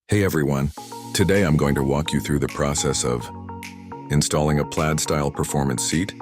Hey everyone, today I'm going to walk you through the process of installing a Plaid-style performance seat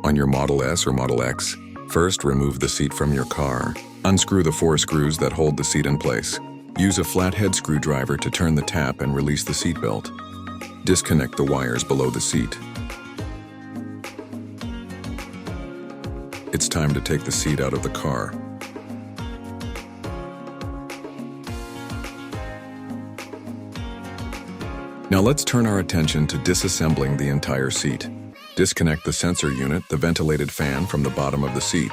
on your Model S or Model X. First, remove the seat from your car. Unscrew the 4 screws that hold the seat in place. Use a flathead screwdriver to turn the tap and release the seat belt. Disconnect the wires below the seat. It's time to take the seat out of the car. Now let's turn our attention to disassembling the entire seat. Disconnect the sensor unit, the ventilated fan, from the bottom of the seat.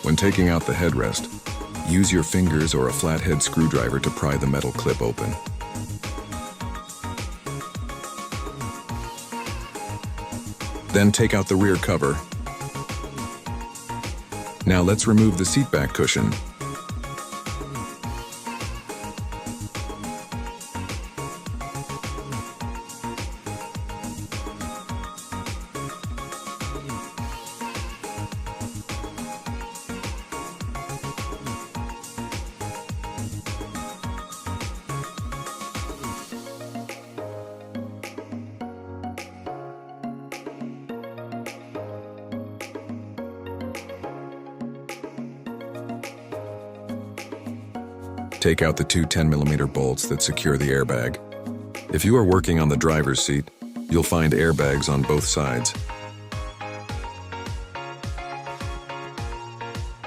When taking out the headrest, use your fingers or a flathead screwdriver to pry the metal clip open. Then take out the rear cover. Now let's remove the seat back cushion. Take out the two 10mm bolts that secure the airbag. If you are working on the driver's seat, you'll find airbags on both sides.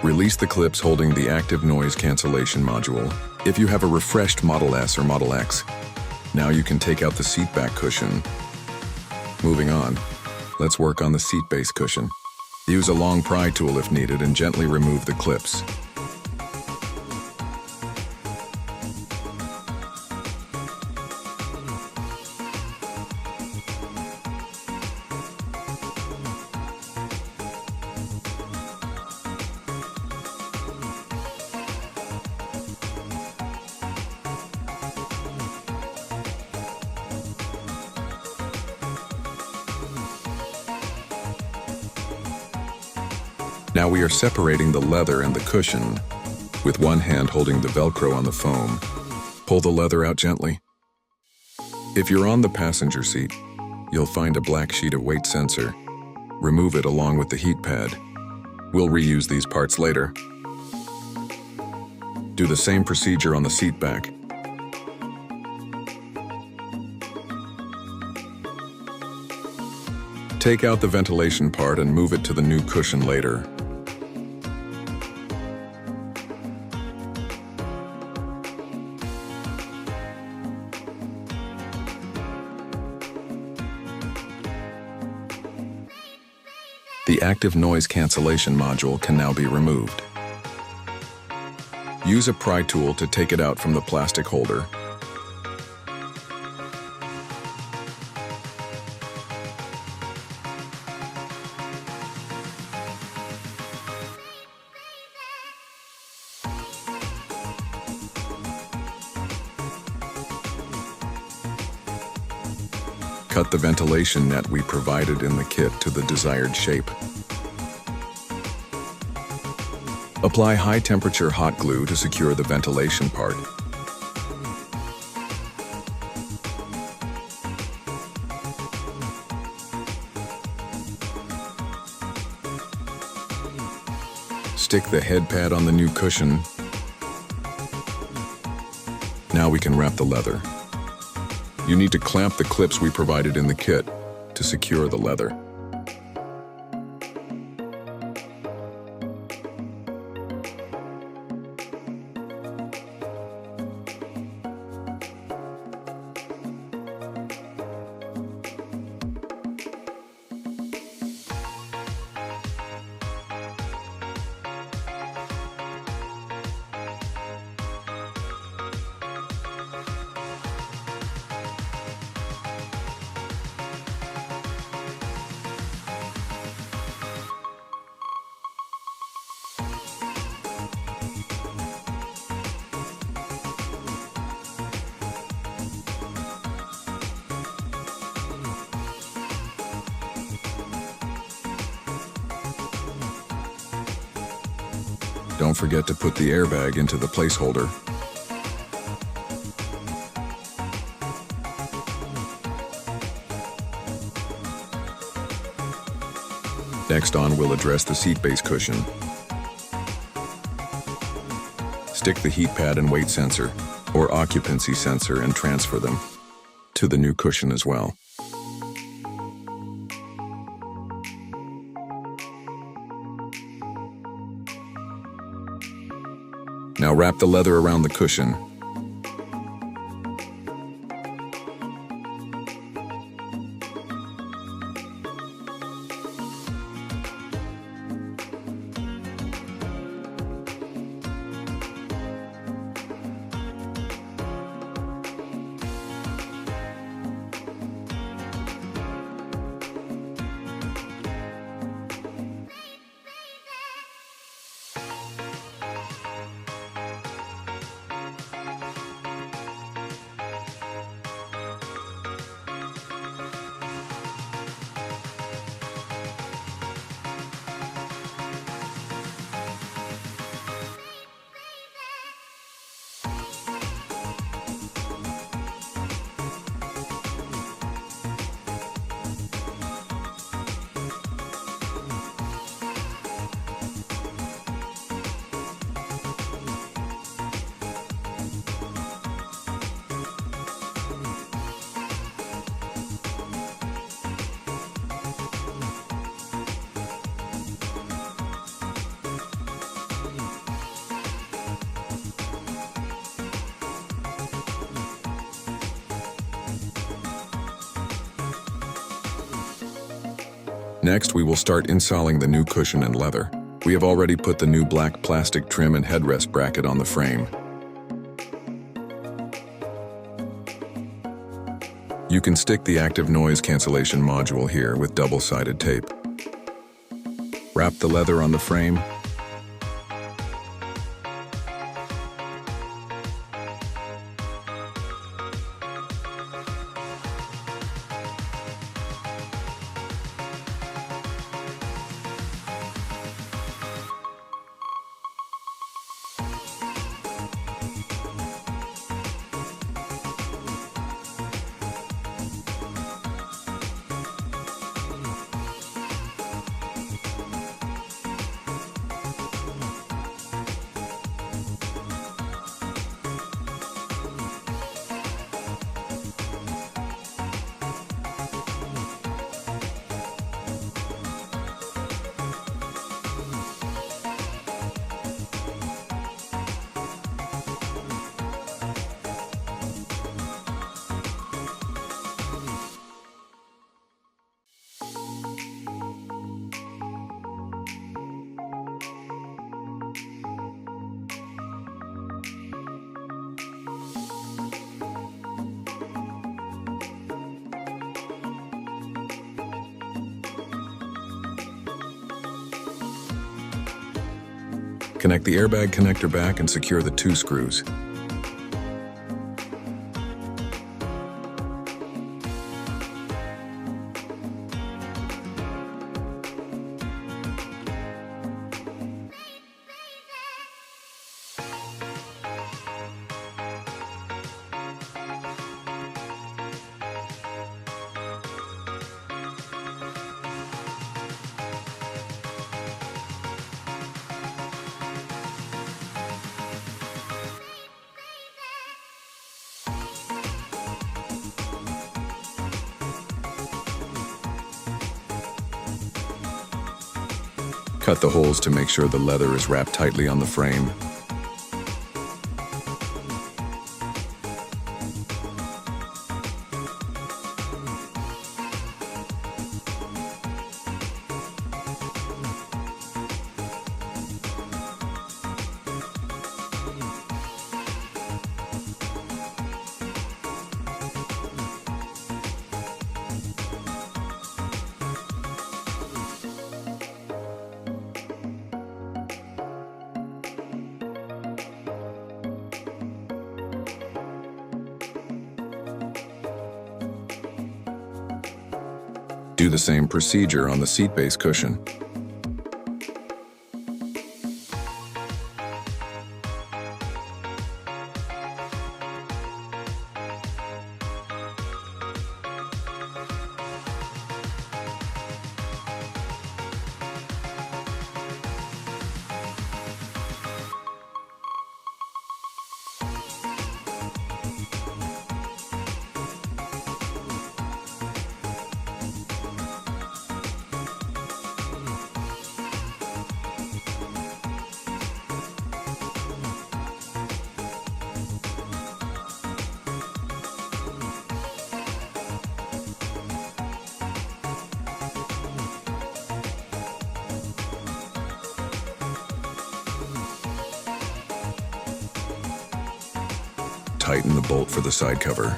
Release the clips holding the active noise cancellation module. If you have a refreshed Model S or Model X, now you can take out the seat back cushion. Moving on, let's work on the seat base cushion. Use a long pry tool if needed and gently remove the clips. Now we are separating the leather and the cushion, with one hand holding the Velcro on the foam. Pull the leather out gently. If you're on the passenger seat, you'll find a black sheet of weight sensor. Remove it along with the heat pad. We'll reuse these parts later. Do the same procedure on the seat back. Take out the ventilation part and move it to the new cushion later. The active noise cancellation module can now be removed. Use a pry tool to take it out from the plastic holder. Cut the ventilation net we provided in the kit to the desired shape. Apply high-temperature hot glue to secure the ventilation part. Stick the head pad on the new cushion. Now we can wrap the leather. You need to clamp the clips we provided in the kit to secure the leather. Don't forget to put the airbag into the placeholder. Next on, we'll address the seat base cushion. Stick the heat pad and weight sensor, or occupancy sensor, and transfer them to the new cushion as well. Now wrap the leather around the cushion. Next, we will start installing the new cushion and leather. We have already put the new black plastic trim and headrest bracket on the frame. You can stick the active noise cancellation module here with double-sided tape. Wrap the leather on the frame. Connect the airbag connector back and secure the 2 screws. Cut the holes to make sure the leather is wrapped tightly on the frame. Do the same procedure on the seat base cushion. tighten the bolt for the side cover.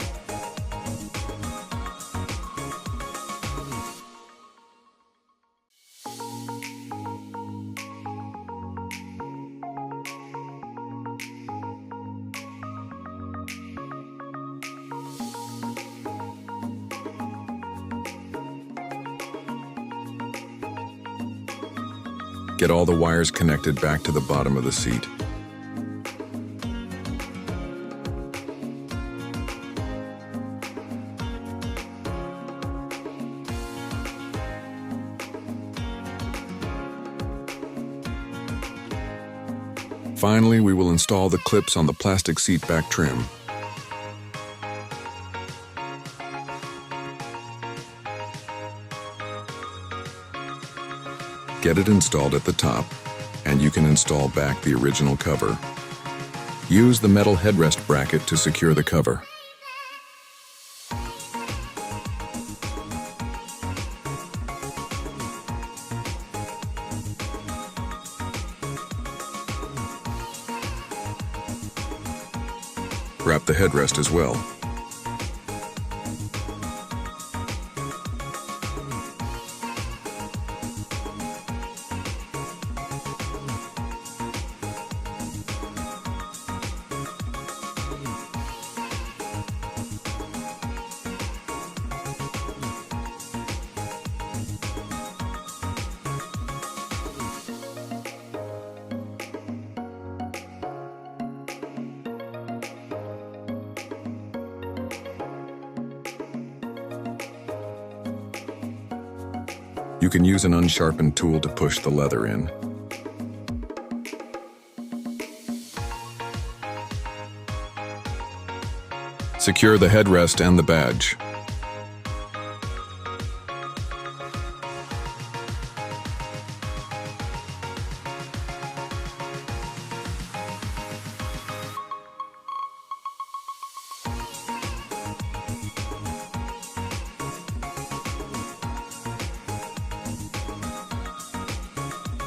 Get all the wires connected back to the bottom of the seat. Finally, we will install the clips on the plastic seat back trim. Get it installed at the top, and you can install back the original cover. Use the metal headrest bracket to secure the cover. Wrap the headrest as well. You can use an unsharpened tool to push the leather in. Secure the headrest and the badge.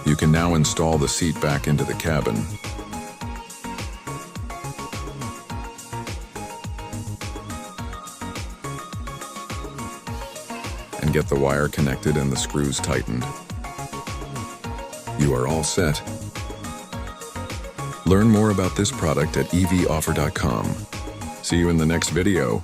You can now install the seat back into the cabin. And get the wire connected and the screws tightened. You are all set. Learn more about this product at EVOffer.com. See you in the next video.